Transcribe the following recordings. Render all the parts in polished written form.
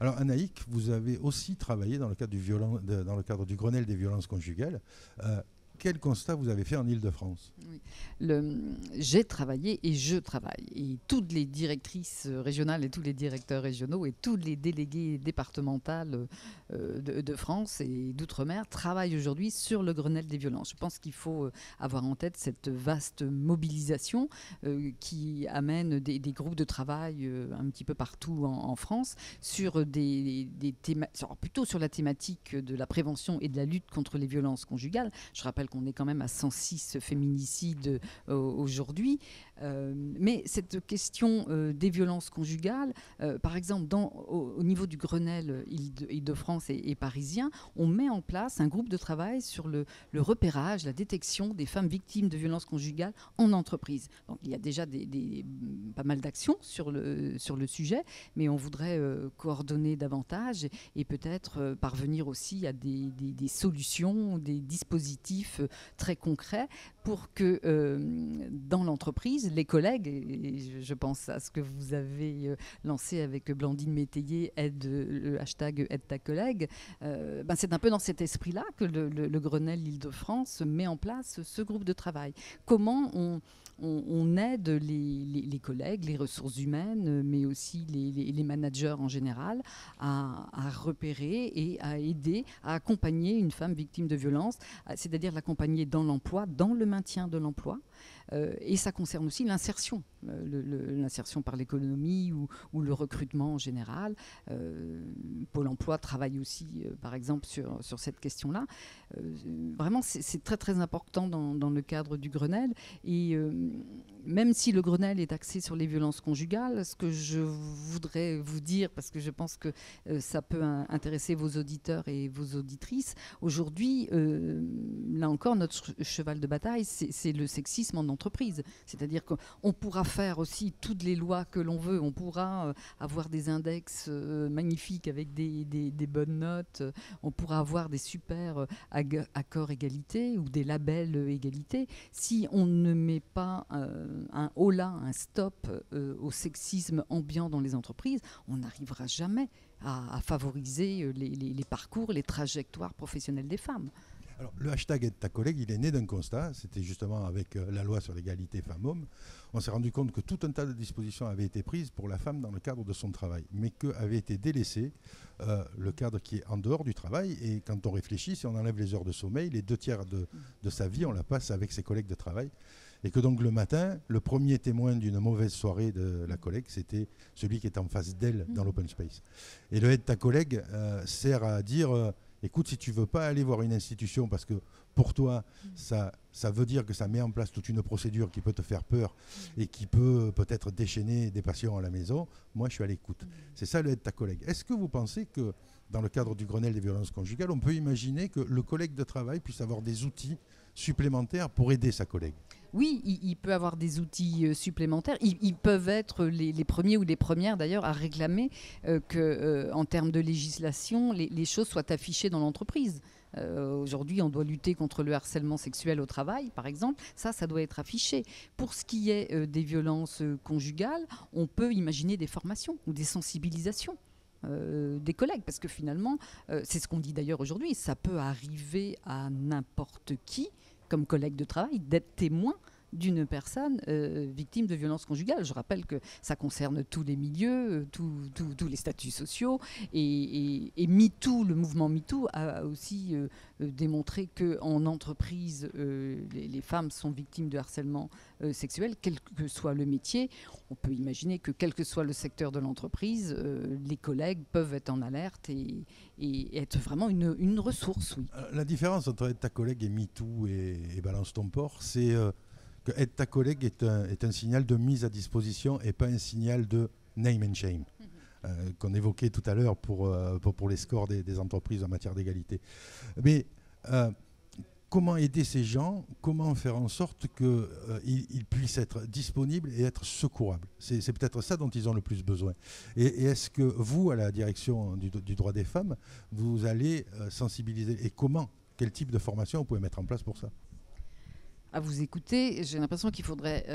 Alors Anaïk, vous avez aussi travaillé dans le cadre dans le cadre du Grenelle des violences conjugales. Quel constat vous avez fait en Île-de-France? Oui. J'ai travaillé et je travaille. Et toutes les directrices régionales et tous les directeurs régionaux et tous les délégués départementales de France et d'outre-mer travaillent aujourd'hui sur le Grenelle des violences. Je pense qu'il faut avoir en tête cette vaste mobilisation qui amène des groupes de travail un petit peu partout en France sur plutôt sur la thématique de la prévention et de la lutte contre les violences conjugales. Je rappelle qu'on est quand même à 106 féminicides aujourd'hui. Mais cette question des violences conjugales, par exemple, au niveau du Grenelle Île-de-France et parisien, on met en place un groupe de travail sur le repérage, la détection des femmes victimes de violences conjugales en entreprise. Donc, il y a déjà pas mal d'actions sur le sujet, mais on voudrait coordonner davantage et peut-être parvenir aussi à des solutions, des dispositifs très concrets pour que dans l'entreprise, les collègues, et je pense à ce que vous avez lancé avec Blandine Métayer, le hashtag aide ta collègue, c'est un peu dans cet esprit-là que le Grenelle Île-de-France met en place ce groupe de travail. Comment on aide les collègues, les ressources humaines, mais aussi les managers en général à repérer et à aider, à accompagner une femme victime de violence, c'est-à-dire l'accompagner dans l'emploi, dans le maintien de l'emploi. Et ça concerne aussi l'insertion, l'insertion par l'économie ou le recrutement en général. Pôle emploi travaille aussi, par exemple, sur cette question-là. Vraiment, c'est très très important dans le cadre du Grenelle. Et même si le Grenelle est axé sur les violences conjugales, ce que je voudrais vous dire, parce que je pense que ça peut intéresser vos auditeurs et vos auditrices, aujourd'hui, là encore, notre cheval de bataille, c'est le sexisme en entreprise. C'est-à-dire qu'on pourra faire aussi toutes les lois que l'on veut, on pourra avoir des index magnifiques avec des bonnes notes, on pourra avoir des super accords égalité ou des labels égalité. Si on ne met pas un holà, un stop au sexisme ambiant dans les entreprises, on n'arrivera jamais à favoriser les parcours, les trajectoires professionnelles des femmes. Alors, le hashtag aide ta collègue, il est né d'un constat, c'était justement avec la loi sur l'égalité femmes-hommes. On s'est rendu compte que tout un tas de dispositions avaient été prises pour la femme dans le cadre de son travail, mais qu'avait été délaissé le cadre qui est en dehors du travail. Et quand on réfléchit, si on enlève les heures de sommeil, les 2/3 de sa vie, on la passe avec ses collègues de travail. Et que donc le matin, le premier témoin d'une mauvaise soirée de la collègue, c'était celui qui est en face d'elle dans l'open space. Et le aide ta collègue sert à dire... écoute, si tu ne veux pas aller voir une institution parce que pour toi, ça veut dire que ça met en place toute une procédure qui peut te faire peur et qui peut peut-être déchaîner des passions à la maison, moi je suis à l'écoute. C'est ça le aide ta collègue. Est-ce que vous pensez que dans le cadre du Grenelle des violences conjugales, on peut imaginer que le collègue de travail puisse avoir des outils supplémentaires pour aider sa collègue ? Oui, il peut avoir des outils supplémentaires. Ils peuvent être les premiers ou les premières d'ailleurs à réclamer qu'en termes de législation, les choses soient affichées dans l'entreprise. Aujourd'hui, on doit lutter contre le harcèlement sexuel au travail, par exemple. Ça doit être affiché. Pour ce qui est des violences conjugales, on peut imaginer des formations ou des sensibilisations. Des collègues, parce que finalement, c'est ce qu'on dit d'ailleurs aujourd'hui, ça peut arriver à n'importe qui, comme collègue de travail, d'être témoin d'une personne victime de violences conjugales. Je rappelle que ça concerne tous les milieux, tous les statuts sociaux. Et MeToo, le mouvement MeToo, a aussi démontré qu'en entreprise, les femmes sont victimes de harcèlement sexuel, quel que soit le métier. On peut imaginer que quel que soit le secteur de l'entreprise, les collègues peuvent être en alerte et être vraiment une ressource. Oui. La différence entre être ta collègue et MeToo et Balance ton porc, c'est... que aide ta collègue est un signal de mise à disposition et pas un signal de name and shame qu'on évoquait tout à l'heure pour les scores des entreprises en matière d'égalité. Mais comment aider ces gens? Comment faire en sorte qu'ils puissent être disponibles et être secourables? C'est peut-être ça dont ils ont le plus besoin. Et est-ce que vous, à la direction du droit des femmes, vous allez sensibiliser? Et comment? Quel type de formation vous pouvez mettre en place pour ça? À vous écouter, j'ai l'impression qu'il faudrait,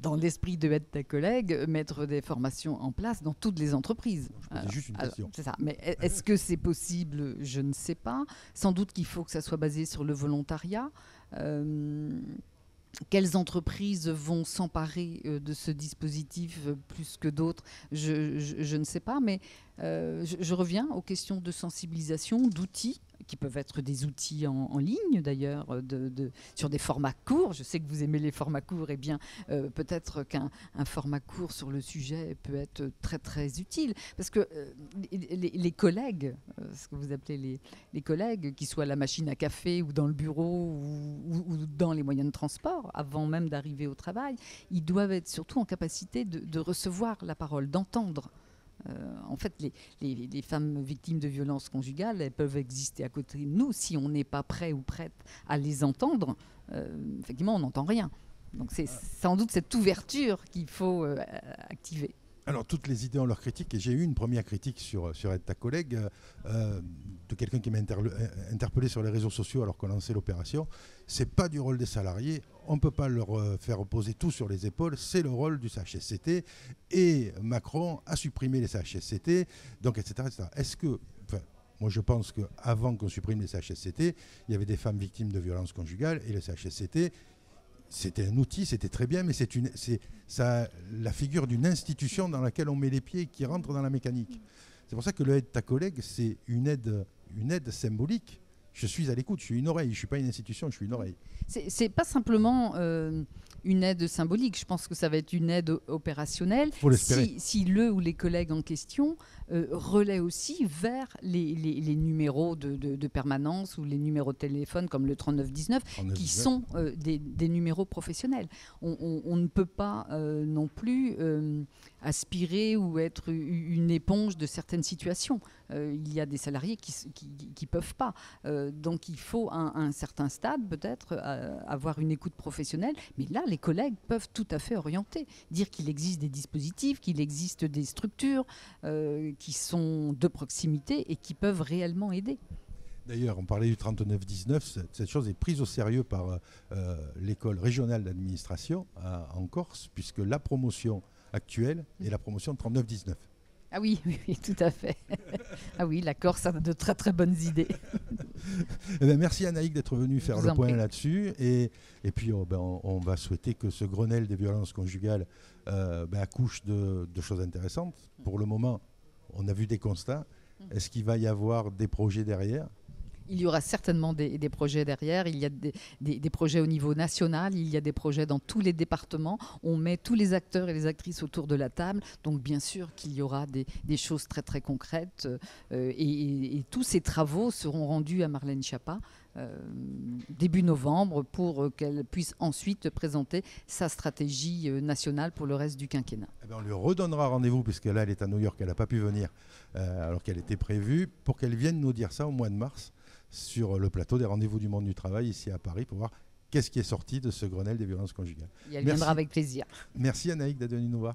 dans l'esprit de Aide ta collègue, mettre des formations en place dans toutes les entreprises. C'est juste une question. C'est ça. Mais est-ce que c'est possible? Je ne sais pas. Sans doute qu'il faut que ça soit basé sur le volontariat. Quelles entreprises vont s'emparer de ce dispositif plus que d'autres, je ne sais pas, mais je reviens aux questions de sensibilisation, d'outils, qui peuvent être des outils en ligne d'ailleurs, sur des formats courts. Je sais que vous aimez les formats courts, et bien peut-être qu'un format court sur le sujet peut être très très utile, parce que les collègues, ce que vous appelez les collègues, qui soient à la machine à café ou dans le bureau ou dans les moyens de transport, avant même d'arriver au travail, ils doivent être surtout en capacité de recevoir la parole, d'entendre. En fait, les femmes victimes de violences conjugales, elles peuvent exister à côté de nous. Si on n'est pas prêt ou prête à les entendre, effectivement, on n'entend rien. Donc c'est sans doute cette ouverture qu'il faut activer. Alors, toutes les idées ont leur critique, et j'ai eu une première critique sur Aide ta collègue de quelqu'un qui m'a interpellé sur les réseaux sociaux alors qu'on lançait l'opération. C'est pas du rôle des salariés, on ne peut pas leur faire reposer tout sur les épaules, c'est le rôle du CHSCT, et Macron a supprimé les CHSCT, donc etc. etc. Est-ce que, moi je pense qu'avant qu'on supprime les CHSCT, il y avait des femmes victimes de violences conjugales, et le CHSCT, c'était un outil, c'était très bien, mais c'est la figure d'une institution dans laquelle on met les pieds et qui rentre dans la mécanique. C'est pour ça que le Aide ta collègue, c'est une aide symbolique. Je suis à l'écoute, je suis une oreille, je ne suis pas une institution, je suis une oreille. C'est pas simplement une aide symbolique, je pense que ça va être une aide opérationnelle. Faut l'espérer. Si le ou les collègues en question relaient aussi vers les numéros de permanence ou les numéros de téléphone comme le 3919, qui sont des numéros professionnels. On ne peut pas non plus aspirer ou être une éponge de certaines situations. Il y a des salariés qui peuvent pas. Donc il faut un certain stade peut-être avoir une écoute professionnelle. Mais là, les collègues peuvent tout à fait orienter, dire qu'il existe des dispositifs, qu'il existe des structures qui sont de proximité et qui peuvent réellement aider. D'ailleurs, on parlait du 3919, cette chose est prise au sérieux par l'école régionale d'administration en Corse, puisque la promotion actuelle est la promotion de 3919. Ah oui, tout à fait. Ah oui, la Corse a de très très bonnes idées. Eh bien, merci Anaïque d'être venue faire le point là-dessus. Et puis on va souhaiter que ce Grenelle des violences conjugales accouche de choses intéressantes. Pour le moment, on a vu des constats. Est-ce qu'il va y avoir des projets derrière ? Il y aura certainement des projets derrière. Il y a des projets au niveau national. Il y a des projets dans tous les départements. On met tous les acteurs et les actrices autour de la table. Donc, bien sûr qu'il y aura des choses très, très concrètes. Et tous ces travaux seront rendus à Marlène Schiappa début novembre pour qu'elle puisse ensuite présenter sa stratégie nationale pour le reste du quinquennat. Eh bien, on lui redonnera rendez-vous, puisque là, elle est à New York. Elle n'a pas pu venir alors qu'elle était prévue, pour qu'elle vienne nous dire ça au mois de mars, sur le plateau des Rendez-vous du Monde du Travail ici à Paris, pour voir qu'est-ce qui est sorti de ce Grenelle des violences conjugales. Et elle viendra avec plaisir. Merci Anaïque d'être venue nous voir.